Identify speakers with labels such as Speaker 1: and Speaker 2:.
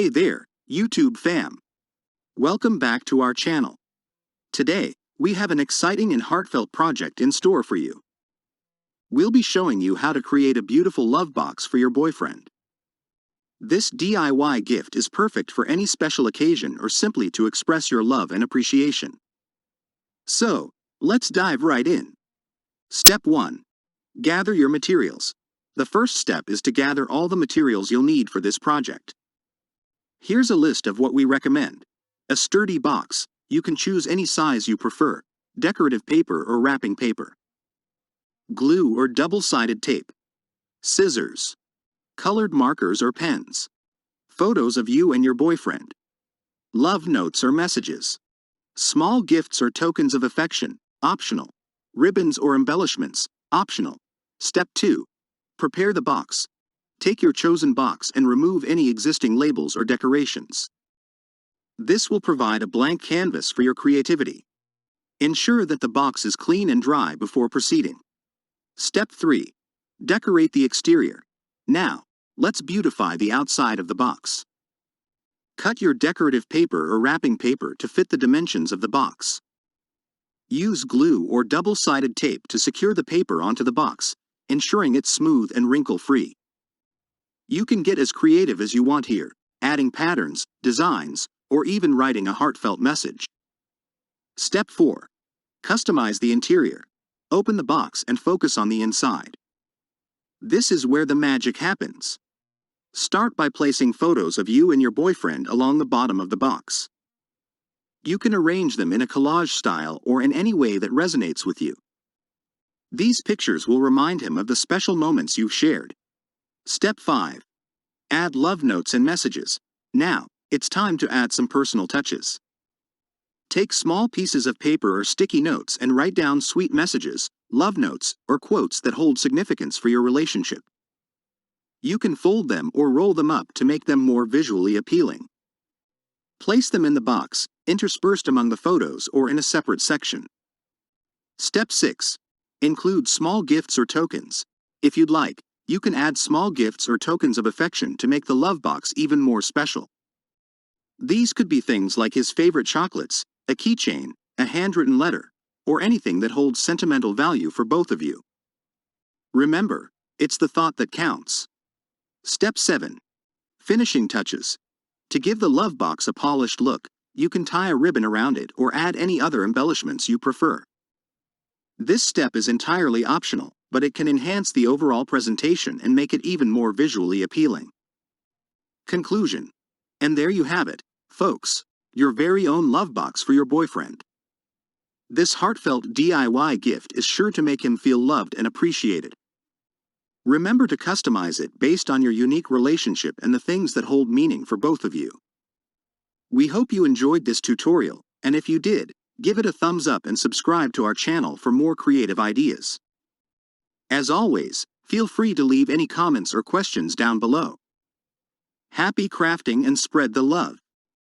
Speaker 1: Hey there, YouTube fam. Welcome back to our channel. Today, we have an exciting and heartfelt project in store for you. We'll be showing you how to create a beautiful love box for your boyfriend. This DIY gift is perfect for any special occasion or simply to express your love and appreciation. So, let's dive right in. Step 1. Gather your materials. The first step is to gather all the materials you'll need for this project. Here's a list of what we recommend. A sturdy box. You can choose any size you prefer. Decorative paper or wrapping paper. Glue or double-sided tape. Scissors. Colored markers or pens. Photos of you and your boyfriend. Love notes or messages. Small gifts or tokens of affection, optional. Ribbons or embellishments, optional. Step 2. Prepare the box. Take your chosen box and remove any existing labels or decorations. This will provide a blank canvas for your creativity. Ensure that the box is clean and dry before proceeding. Step 3. Decorate the exterior. Now, let's beautify the outside of the box. Cut your decorative paper or wrapping paper to fit the dimensions of the box. Use glue or double-sided tape to secure the paper onto the box, ensuring it's smooth and wrinkle-free. You can get as creative as you want here, adding patterns, designs, or even writing a heartfelt message. Step 4. Customize the interior. Open the box and focus on the inside. This is where the magic happens. Start by placing photos of you and your boyfriend along the bottom of the box. You can arrange them in a collage style or in any way that resonates with you. These pictures will remind him of the special moments you've shared. Step 5. Add love notes and messages. Now, it's time to add some personal touches. Take small pieces of paper or sticky notes and write down sweet messages, love notes, or quotes that hold significance for your relationship. You can fold them or roll them up to make them more visually appealing. Place them in the box, interspersed among the photos or in a separate section. Step 6. Include small gifts or tokens. If you'd like, you can add small gifts or tokens of affection to make the love box even more special. These could be things like his favorite chocolates, a keychain, a handwritten letter, or anything that holds sentimental value for both of you. Remember, it's the thought that counts. Step 7. Finishing touches. To give the love box a polished look, you can tie a ribbon around it or add any other embellishments you prefer. This step is entirely optional, but it can enhance the overall presentation and make it even more visually appealing. Conclusion. And there you have it, folks, your very own love box for your boyfriend. This heartfelt DIY gift is sure to make him feel loved and appreciated. Remember to customize it based on your unique relationship and the things that hold meaning for both of you. We hope you enjoyed this tutorial, and if you did, give it a thumbs up and subscribe to our channel for more creative ideas. As always, feel free to leave any comments or questions down below. Happy crafting and spread the love!